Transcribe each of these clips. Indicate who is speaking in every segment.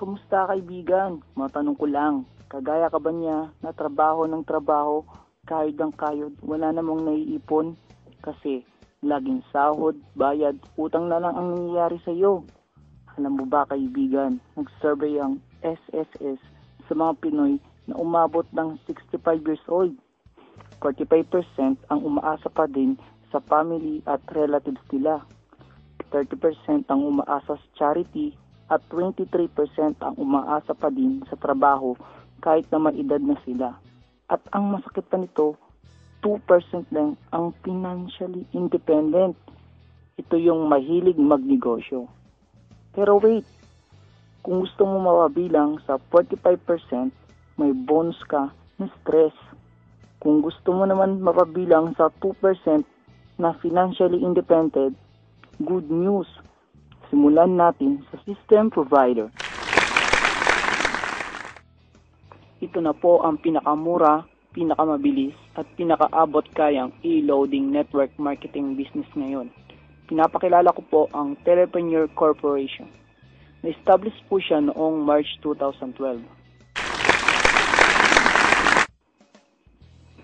Speaker 1: Kamusta kaibigan? Matanong ko lang, kagaya ka ba niya na trabaho ng trabaho, kayod ng kayod, wala namang naiipon? Kasi laging sahod, bayad, utang na lang ang nangyayari sa iyo. Alam mo ba kaibigan, nag-survey ang SSS sa mga Pinoy na umabot ng 65 years old. 45% ang umaasa pa din sa family at relatives nila. 30% ang umaasa sa charity at 23% ang umaasa pa din sa trabaho kahit na may edad na sila. At ang masakit pa nito, 2% lang ang financially independent. Ito yung mahilig magnegosyo. Pero wait, kung gusto mo mapabilang sa 45%, may bonus ka na stress. Kung gusto mo naman mapabilang sa 2% na financially independent, good news. Simulan natin sa system provider. Ito na po ang pinakamura, pinakamabilis at pinakaabot kayang e-loading network marketing business ngayon. Pinapakilala ko po ang Telepreneur Corporation. Na-establish po siya noong March 2012.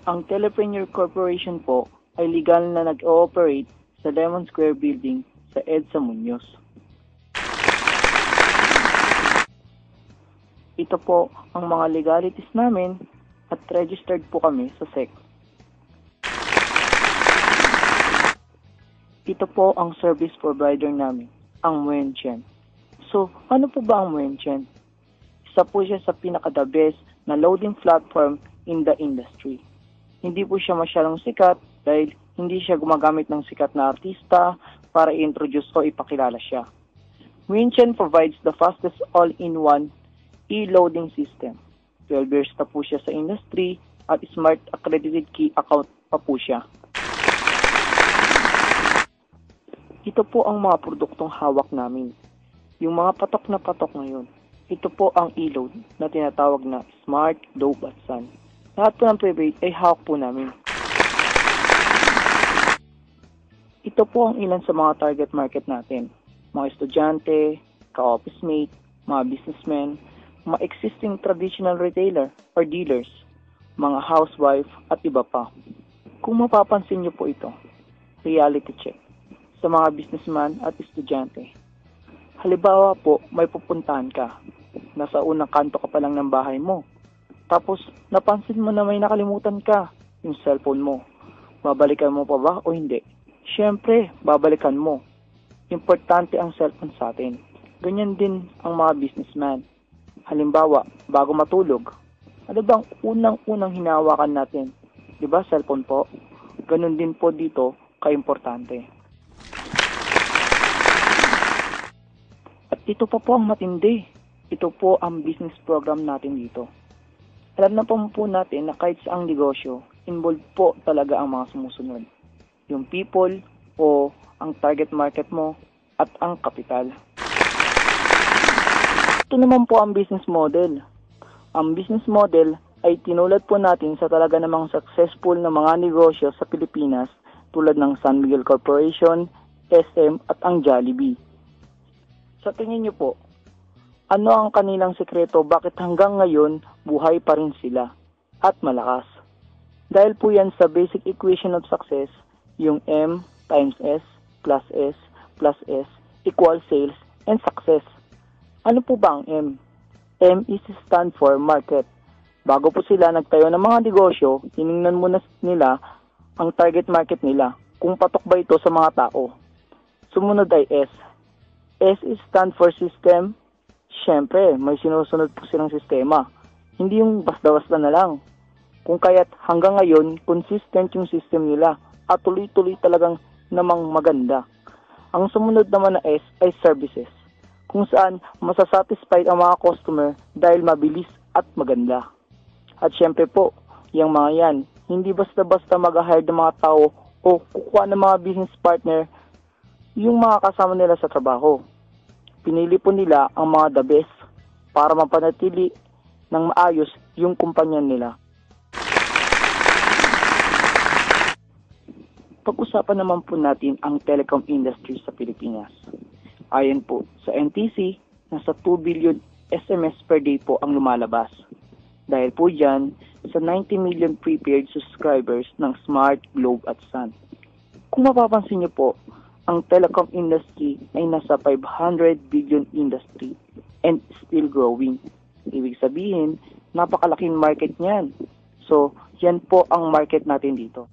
Speaker 1: Ang Telepreneur Corporation po ay legal na nag-ooperate sa Lemon Square Building sa EDSA Muñoz. Ito po ang mga legalities namin at registered po kami sa SEC. Ito po ang service provider namin, ang Wenchen. So, ano po ba ang Wenchen? Isa po siya sa pinaka-the best na loading platform in the industry. Hindi po siya masyadong sikat dahil hindi siya gumagamit ng sikat na artista para i-introduce o ipakilala siya. Wenchen provides the fastest all-in-one e-loading system. 12 years na po siya sa industry at smart accredited key account pa po siya. Ito po ang mga produktong hawak namin. Yung mga patok na patok ngayon. Ito po ang e-load na tinatawag na Smart, Dope at Sun. Lahat po ng private ay hawak po namin. Ito po ang ilan sa mga target market natin. Mga estudyante, ka-office mate, mga businessmen, mga existing traditional retailer or dealers, mga housewife at iba pa. Kung mapapansin niyo po ito, reality check sa mga businessman at estudyante. Halimbawa po, may pupuntahan ka. Nasa unang kanto ka pa lang ng bahay mo. Tapos, napansin mo na may nakalimutan ka, yung cellphone mo. Babalikan mo pa ba o hindi? Siyempre, babalikan mo. Importante ang cellphone sa atin. Ganyan din ang mga businessman. Halimbawa, bago matulog, ano bang unang-unang hinawakan natin? Diba, cellphone po? Ganun din po dito, kaimportante. At ito pa po ang matindi. Ito po ang business program natin dito. Alam na po natin na kahit sa ang negosyo, involved po talaga ang mga sumusunod. Yung people o ang target market mo at ang kapital. Ito naman po ang business model. Ang business model ay tinulad po natin sa talaga namang successful na mga negosyo sa Pilipinas tulad ng San Miguel Corporation, SM at ang Jollibee. Sa tingin niyo po, ano ang kanilang sekreto bakit hanggang ngayon buhay pa rin sila at malakas? Dahil po yan sa basic equation of success, yung M times S plus S plus S equals sales and success. Ano po ba ang M? M is stand for market. Bago po sila nagtayo ng mga negosyo, tiningnan muna nila ang target market nila, kung patok ba ito sa mga tao. Sumunod ay S. S is stand for system. Siyempre, may sinusunod po silang sistema. Hindi yung basta-basta na lang. Kung kaya't hanggang ngayon, consistent yung system nila at tuloy-tuloy talagang namang maganda. Ang sumunod naman na S ay services, kung saan masasatisfied ang mga customer dahil mabilis at maganda. At syempre po, yung mga yan, hindi basta-basta mag-hire ng mga tao o kukuha ng mga business partner yung mga kasama nila sa trabaho. Pinili po nila ang mga the best para mapanatili ng maayos yung kumpanya nila. Pag-usapan naman po natin ang telecom industry sa Pilipinas. Ayon po sa NTC, nasa 2 billion SMS per day po ang lumalabas. Dahil po dyan sa 90 million prepaid subscribers ng Smart, Globe at Sun. Kung mapapansin niyo po, ang telecom industry ay nasa 500 billion industry and still growing. Ibig sabihin, napakalaking market niyan. So, yan po ang market natin dito.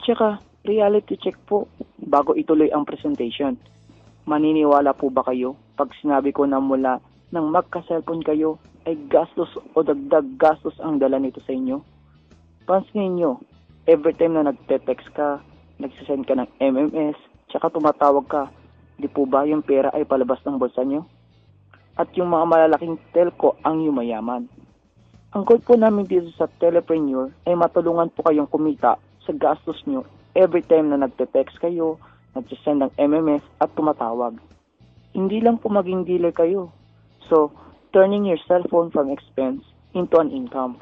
Speaker 1: Tsaka, reality check po bago ituloy ang presentation. Maniniwala po ba kayo pag sinabi ko na mula nang magka-cellphone kayo ay gastos o dagdag gastos ang dala nito sa inyo? Pansinin nyo, every time na nagte-text ka, nagsisend ka ng MMS, tsaka tumatawag ka, di po ba yung pera ay palabas ng bulsa nyo? At yung mga malalaking telco ang yumayaman. Ang goal po namin dito sa Telepreneur ay matulungan po kayong kumita sa gastos nyo every time na nagte-text kayo, nagsisend ng MMS at tumatawag. Hindi lang po maging dealer kayo. So, turning your cellphone from expense into an income.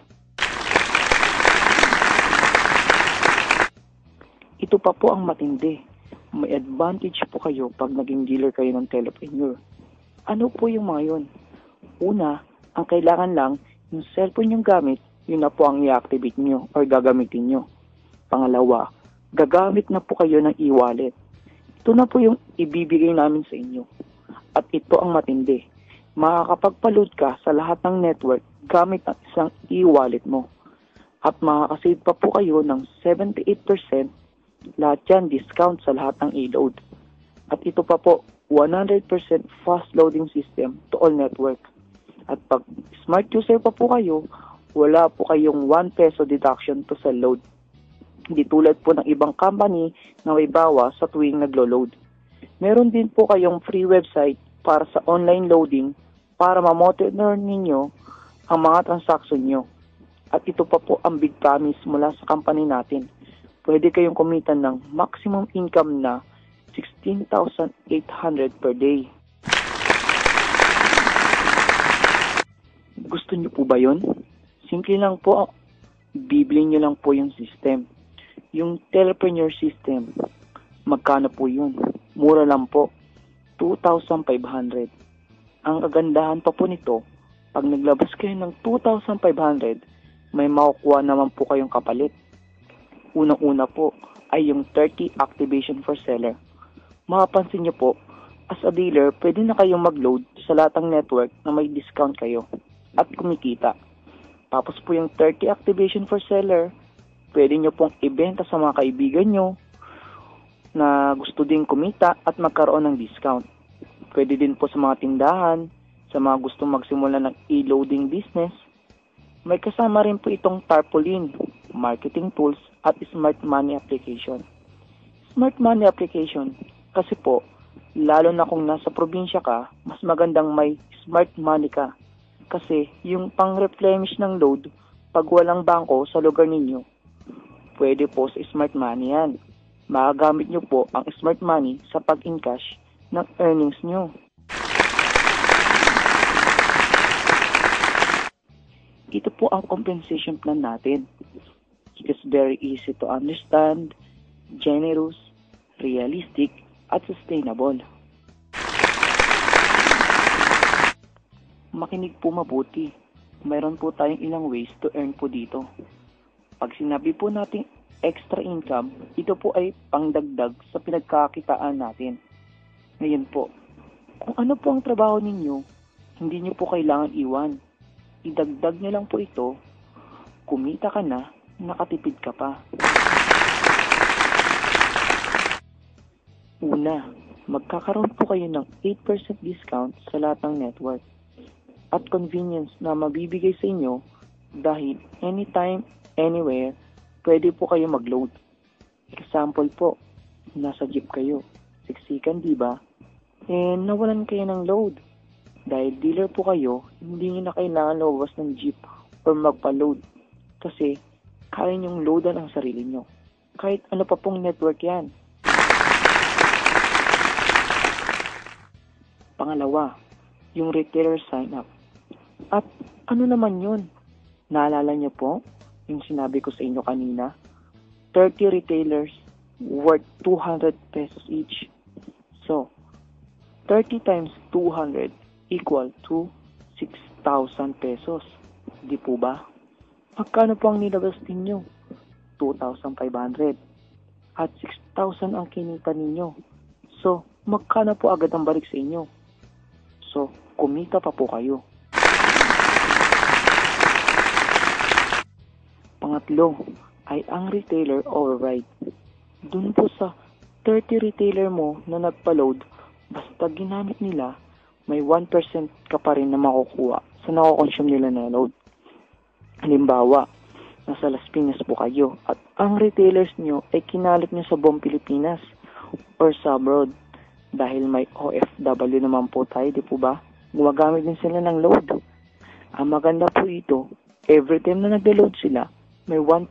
Speaker 1: Ito pa po ang matindi. May advantage po kayo pag naging dealer kayo ng Telepreneur. Ano po yung mga yun? Una, ang kailangan lang, yung cellphone yung gamit, yun na po ang i-activate nyo or gagamitin nyo. Pangalawa, gagamit na po kayo ng e-wallet. Ito na po yung ibibigay namin sa inyo. At ito ang matindi. Makakapagpa-load ka sa lahat ng network gamit ang isang e-wallet mo. At makakasave pa po kayo ng 78%. Lahat yan discount sa lahat ng e-load. At ito pa po, 100% fast loading system to all network. At pag smart user pa po kayo, wala po kayong 1 peso deduction to sa load. Hindi tulad po ng ibang company na may bawas sa tuwing naglo-load. Meron din po kayong free website para sa online loading para ma-monitor ninyo ang mga transaction nyo. At ito pa po ang big promise mula sa company natin. Pwede kayong kumita ng maximum income na 16,800 per day. Gusto niyo po ba yun? Simple lang po. Bibili niyo lang po yung system. Yung Telepreneur system. Magkano po yun? Mura lang po. 2,500. Ang kagandahan pa po nito, pag naglabas kayo ng 2,500, may makukuha naman po kayong kapalit. Unang-una po ay yung 30 activation for seller. Mapapansin niyo po, as a dealer, pwede na kayong mag-load sa lahat ng network na may discount kayo at kumikita. Tapos po yung 30 activation for seller, pwede nyo pong ibenta sa mga kaibigan nyo na gusto din kumita at magkaroon ng discount. Pwede din po sa mga tindahan, sa mga gustong magsimula ng e-loading business. May kasama rin po itong tarpaulin, marketing tools at smart money application. Smart money application kasi po, lalo na kung nasa probinsya ka, mas magandang may smart money ka. Kasi yung pang-replenish ng load, pag walang bangko sa lugar ninyo, pwede po sa smart money yan. Magagamit nyo po ang smart money sa pag-encash ng earnings nyo. Ito po ang compensation plan natin. It is very easy to understand, generous, realistic, at sustainable. Makinig po mabuti. Mayroon po tayong ilang ways to earn po dito. Pag sinabi po natin extra income, ito po ay pangdagdag sa pinagkakitaan natin. Ngayon po, kung ano po ang trabaho ninyo, hindi nyo po kailangan iwan. Idagdag nyo lang po ito, kumita ka na, nakatipid ka pa. Una, magkakaroon po kayo ng 8% discount sa lahat ng network at convenience na mabibigay sa inyo dahil anytime, anywhere, pwede po kayo mag-load. Example po, nasa jeep kayo, siksikan diba? And nawalan kayo ng load. Dahil dealer po kayo, hindi nyo na kailangan lumabas ng jeep or magpa-load kasi kaya nyong loadan ang sarili nyo. Kahit ano pa pong network yan. Pangalawa, yung retailer sign up. At ano naman yun? Naalala niyo po yung sinabi ko sa inyo kanina? 30 retailers worth 200 pesos each. So, 30 times 200 equal to 6,000 pesos. Di po ba? Magkano po ang nilabas ninyo? 2,500. At 6,000 ang kinita ninyo. So, magkano po agad ang balik sa inyo? So, kumita pa po kayo. Pangatlo ay ang retailer override. Dun po sa 30 retailer mo na nagpa-load, basta ginamit nila, may 1% ka pa rin na makukuha sa nakokonsume nila na load. Halimbawa, nasa Las Piñas po kayo at ang retailers nyo ay kinalit nyo sa buong Pilipinas or sa abroad. Dahil may OFW naman po tayo, di po ba? Gumagamit din sila ng load. Ang maganda po ito, every time na nag-load sila, may 1%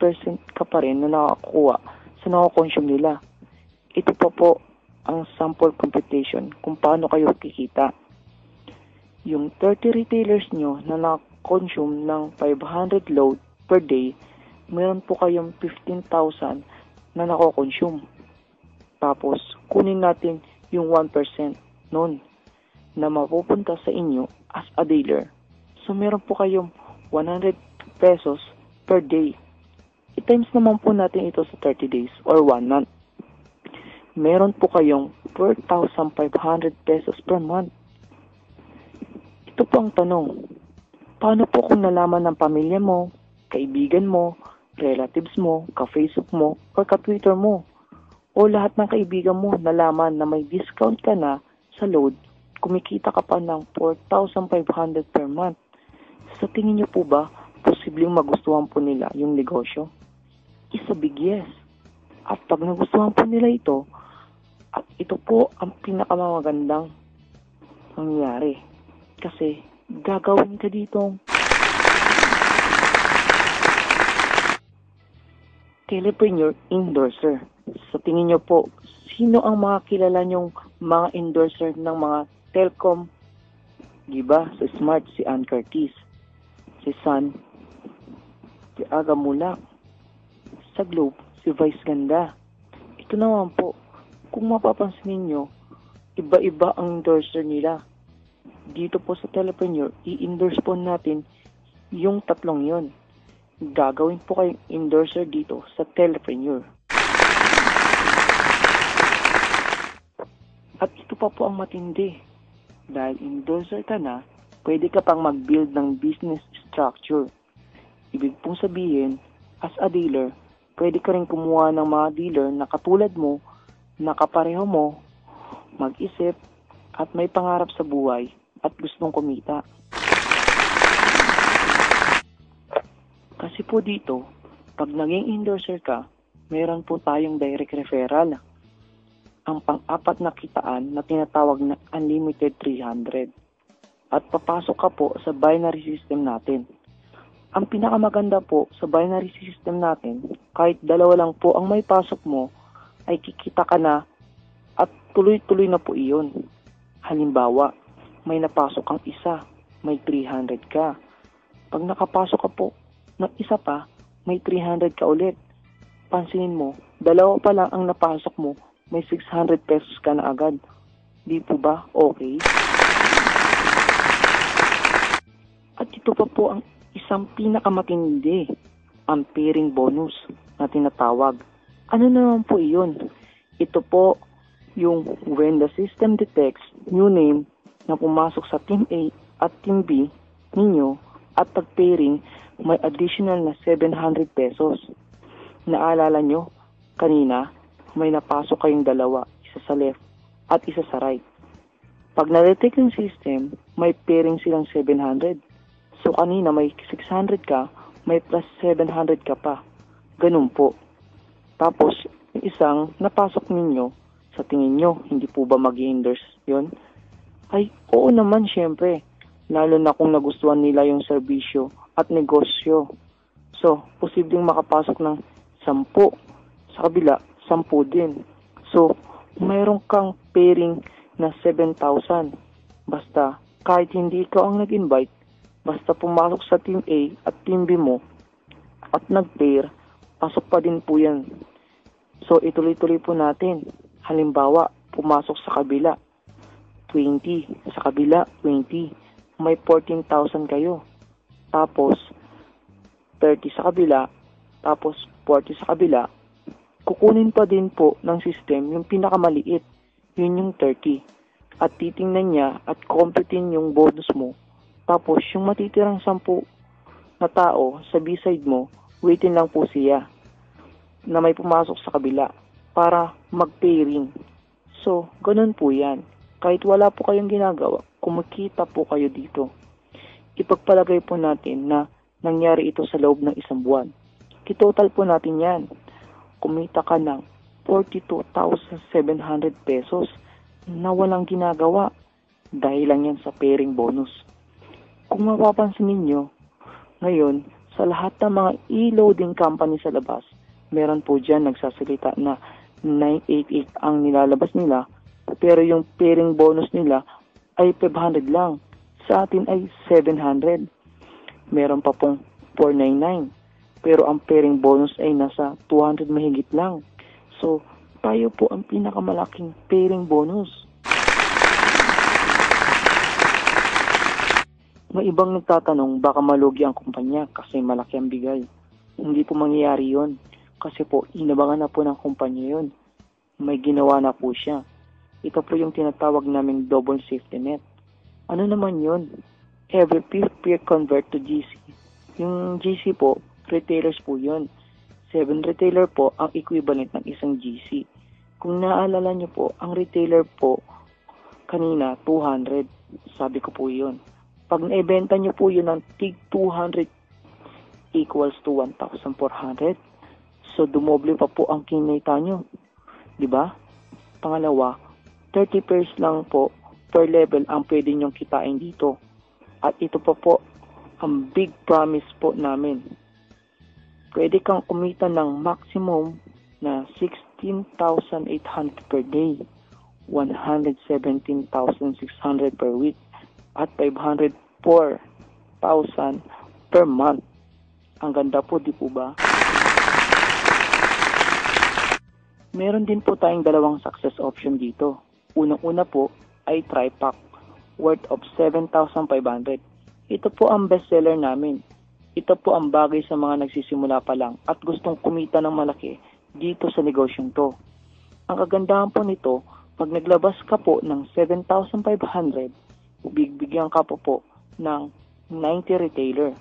Speaker 1: ka pa rin na nakakuha sa nakakonsume nila. Ito pa po ang sample computation kung paano kayo kikita. Yung 30 retailers nyo na nakakonsume ng 500 load per day, meron po kayong 15,000 na nakakonsume. Tapos, kunin natin yung 1% nun na mapupunta sa inyo as a dealer. So, meron po kayong 100 pesos per day. I-times naman po natin ito sa 30 days or 1 month. Meron po kayong 4,500 pesos per month. Ito po ang tanong. Paano po kung nalaman ng pamilya mo, kaibigan mo, relatives mo, ka-Facebook mo, or ka-Twitter mo? O lahat ng kaibigan mo nalaman na may discount ka na sa load, kumikita ka pa ng 4,500 per month. Sa tingin niyo po ba, posibleng magustuhan po nila yung negosyo? Is a big yes. At pag nagustuhan po nila ito, at ito po ang pinakamagandang mangyayari. Kasi gagawin ka ditong telepreneur endorser. Sa tingin nyo po, sino ang mga kilala nyong mga endorser ng mga Telcom? Diba? Sa Smart, si Ann Curtis. Si Sun, si Aga Mulak. Sa Globe, si Vice Ganda. Ito naman po, kung mapapansin ninyo, iba-iba ang endorser nila. Dito po sa Telepreneur, i-endorse po natin yung tatlong yon. Gagawin po kayong endorser dito sa Telepreneur. At ito pa po ang matindi. Dahil endorser ka na, pwede ka pang mag-build ng business structure. Ibig pong sabihin, as a dealer, pwede ka rin kumuha ng mga dealer na katulad mo, na kapareho mo, mag-isip, at may pangarap sa buhay, at gustong kumita. Kasi po dito, pag naging endorser ka, meron po tayong direct referral. Ang pang-apat na kitaan na tinatawag na Unlimited 300. At papasok ka po sa binary system natin. Ang pinakamaganda po sa binary system natin, kahit dalawa lang po ang may pasok mo, ay kikita ka na at tuloy-tuloy na po iyon. Halimbawa, may napasok kang isa, may 300 ka. Pag nakapasok ka po ng isa pa, may 300 ka ulit. Pansinin mo, dalawa pa lang ang napasok mo, may 600 pesos ka na agad. Di po ba okay? At ito pa po ang isang pinakamatindi, ang pairing bonus na tinatawag. Ano naman po iyon? Ito po yung when the system detects new name na pumasok sa Team A at Team B ninyo at pag-pairing, may additional na 700 pesos. Naalala nyo, kanina, may napasok kayong dalawa, isa sa left at isa sa right. Pag na-detect yung system, may pairing silang 700. So kanina may 600 ka, may plus 700 ka pa. Ganun po. Tapos, yung isang napasok ninyo, sa tingin nyo, hindi po ba mag-endorse yun? Ay, oo naman syempre. Lalo na kung nagustuhan nila yung serbisyo at negosyo. So, posibleng makapasok ng 10. Sa kabila, 10 din. So, mayroon kang pairing na 7,000. Basta, kahit hindi ikaw ang nag-invite, basta pumasok sa Team A at Team B mo at nag-pair, pasok pa din po yan. So, ituloy-tuloy po natin. Halimbawa, pumasok sa kabila. 20. Sa kabila, 20. May 14,000 kayo. Tapos, 30 sa kabila, tapos 40 sa kabila. Kukunin pa din po ng system yung pinakamaliit. Yun yung 30. At titingnan niya at computin yung bonus mo. Tapos, yung matitirang 10 na tao sa B-side mo, waitin lang po siya na may pumasok sa kabila para mag-pairing. So, ganun po yan. Kahit wala po kayong ginagawa, kumikita po kayo dito. Ipagpalagay po natin na nangyari ito sa loob ng 1 buwan. Kitotal po natin yan. Kumita ka ng 42,700 pesos na walang ginagawa dahil lang yan sa pairing bonus. Kung mapapansin ninyo, ngayon, sa lahat ng mga e-loading company sa labas, meron po dyan nagsasalita na 988 ang nilalabas nila, pero yung pairing bonus nila ay 500 lang. Sa atin ay 700. Meron pa pong 499. Pero ang pairing bonus ay nasa 200 mahigit lang. So, tayo po ang pinakamalaking pairing bonus. May ibang nagtatanong baka malugi ang kumpanya kasi malaki ang bigay. Hindi po mangyayari yon. Kasi po, inabangan na po ng kumpanya yon. May ginawa na po siya. Ito po yung tinatawag naming double safety net. Ano naman yon? Every fifth convert to GC. Yung GC po, retailers po yun. 7 retailer po ang equivalent ng isang GC. Kung naaalala nyo po, ang retailer po kanina 200. Sabi ko po yun. Pag naibenta nyo po yun ng tig 200 equals to 1,400. So, dumoble pa po ang kinita nyo. Diba? Pangalawa, 30 pairs lang po per level ang pwede nyong kitain dito. At ito pa po ang big promise po namin. Pwede kang kumita ng maximum na 16,800 per day, 117,600 per week, at 504,000 per month. Ang ganda po, di po ba? Meron din po tayong dalawang success option dito. Unang-una po ay tri-pack worth of 7,500. Ito po ang bestseller namin. Ito po ang bagay sa mga nagsisimula pa lang at gustong kumita ng malaki dito sa negosyong to. Ang kagandahan po nito, pag naglabas ka po ng 7,500, bibigyan ka po ng 90 retailer.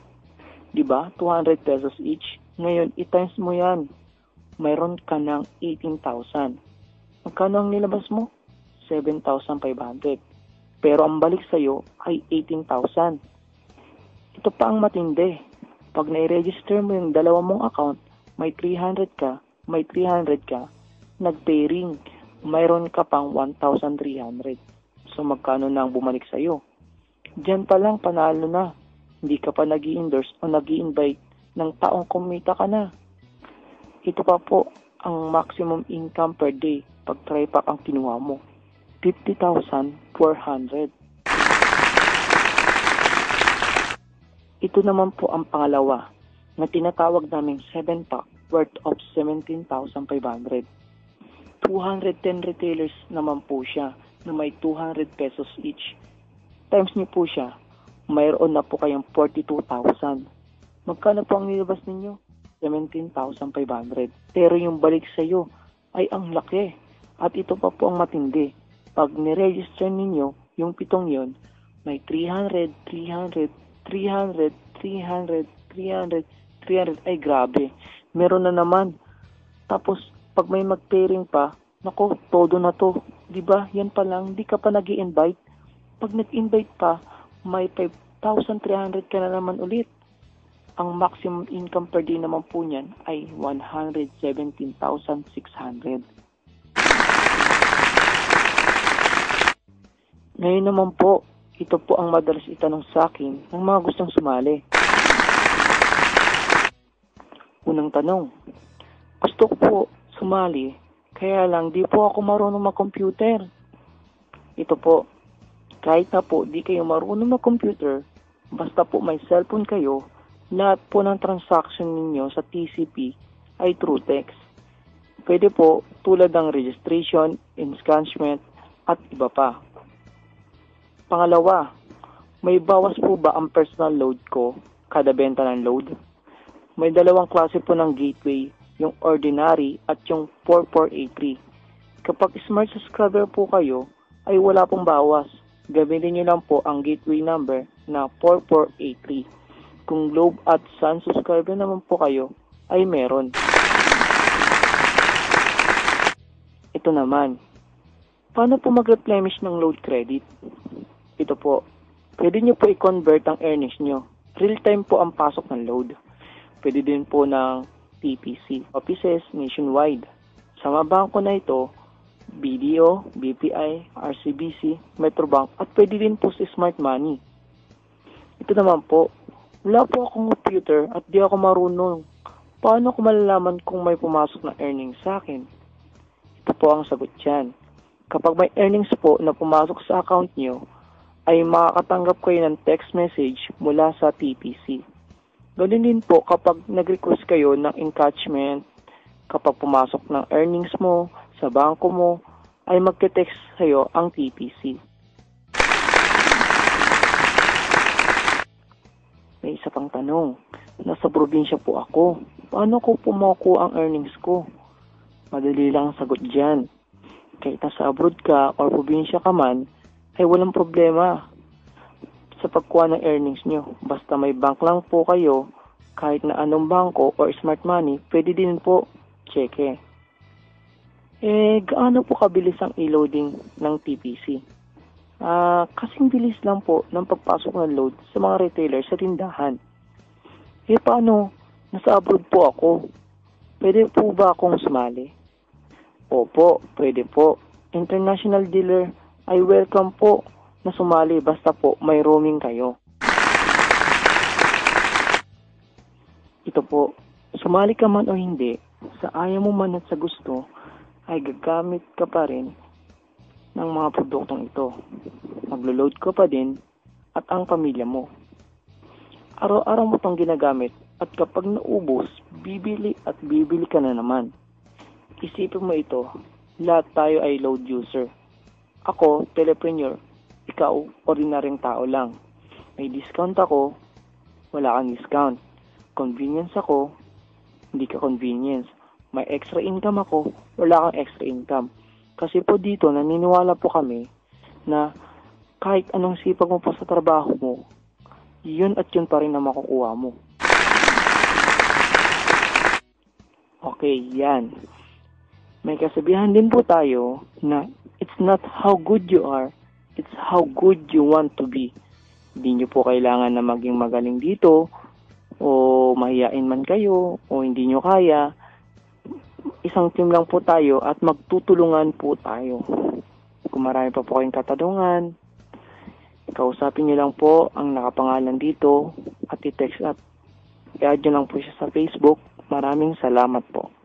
Speaker 1: Diba? 200 pesos each. Ngayon, i-times mo yan. Mayroon ka ng 18,000. Magkano ang nilabas mo? 7,500. Pero ang balik sa'yo ay 18,000. Ito pa ang matindi. Pag na-register mo yung dalawa mong account, may 300 ka, nag-pairing, mayroon ka pang 1,300. So magkano na ang bumalik sa'yo? Diyan pa lang panalo na. Hindi ka pa nag-i-endorse o nag-i-invite ng taong kumita ka na. Ito pa po ang maximum income per day pag tri-pack ang kinuha mo. 50,400. Ito naman po ang pangalawa na tinatawag naming 7-pack worth of 17,500. 210 retailers naman po siya na may 200 pesos each. Times niyo po siya, mayroon na po kayong 42,000. Magkano po ang nilabas ninyo? 17,500. Pero yung balik sa iyo ay ang laki. At ito pa po ang matindi. Pag niregister ninyo yung 7 yon, may 300, 300, 300, 300, 300, 300. Ay grabe. Meron na naman. Tapos pag may mag-pairing pa, nako, todo na to. Diba? Yan pa lang, di ka pa nag-i-invite. Pag nag-invite pa, may 5,300 ka na naman ulit. Ang maximum income per day naman po niyan ay 117,600. Ngayon naman po, ito po ang madalas itanong sa akin ng mga gustong sumali. Unang tanong, gusto ko po sumali, kaya lang di po ako marunong mag-computer. Ito po, kahit na po di kayo marunong mag-computer, basta po may cellphone kayo, lahat po ng transaction ninyo sa TCP ay through text. Pwede po tulad ng registration, enscancement, at iba pa. Pangalawa, may bawas po ba ang personal load ko kada benta ng load? May dalawang klase po ng gateway, yung ordinary at yung 4483. Kapag smart subscriber po kayo, ay wala pong bawas. Gamitin nyo lang po ang gateway number na 4483. Kung Globe at Sun subscriber naman po kayo, ay meron. Ito naman, paano po mag-replenish ng load credit? Ito po, pwede nyo po i-convert ang earnings nyo. Real-time po ang pasok ng load. Pwede din po ng TPC, offices nationwide. Sa mga bangko na ito, BDO, BPI, RCBC, Metrobank, at pwede din po sa Smart Money. Ito naman po, wala po akong computer at di ako marunong. Paano ko malalaman kung may pumasok na earnings sa akin? Ito po ang sagot dyan. Kapag may earnings po na pumasok sa account nyo, ay makakatanggap kayo ng text message mula sa TPC. Ganun din po kapag nag-request kayo ng encashment, kapag pumasok ng earnings mo sa bangko mo, ay magte-text sa'yo ang TPC. May isa pang tanong, nasa probinsya po ako. Paano ko makukuha ang earnings ko? Madali lang ang sagot dyan. Kahit nasa abroad ka o probinsya ka man, ay walang problema sa pagkuha ng earnings nyo. Basta may bank lang po kayo, kahit na anong bangko or smart money, pwede din po cheque. Gaano po kabilis ang e-loading ng TPC? Kasing bilis lang po ng pagpasok ng load sa mga retailer sa tindahan. Paano? Nasa abroad po ako. Pwede po ba akong sumali? Opo, pwede po. International dealer ay welcome po na sumali basta po may roaming kayo. Ito po, sumali ka man o hindi, sa ayaw mo man at sa gusto, ay gagamit ka pa rin ng mga produktong ito. Maglo-load ka pa din at ang pamilya mo. Araw-araw mo itong ginagamit at kapag naubos, bibili at bibili ka na naman. Isipin mo ito, lahat tayo ay load user. Ako, telepreneur, ikaw, ordinaryong tao lang. May discount ako, wala kang discount. Convenience ako, hindi ka convenience. May extra income ako, wala kang extra income. Kasi po dito, naniniwala po kami na kahit anong sipag mo pa sa trabaho mo, yun at yun pa rin na makukuha mo. Okay, yan. May kasabihan din po tayo na it's not how good you are, it's how good you want to be. Hindi nyo po kailangan na maging magaling dito o mahiyain man kayo o hindi nyo kaya. Isang team lang po tayo at magtutulungan po tayo. Kung marami pa po kayong katanungan, kausapin nyo lang po ang nakapangalan dito at i-text at i-add nyo lang po siya sa Facebook. Maraming salamat po.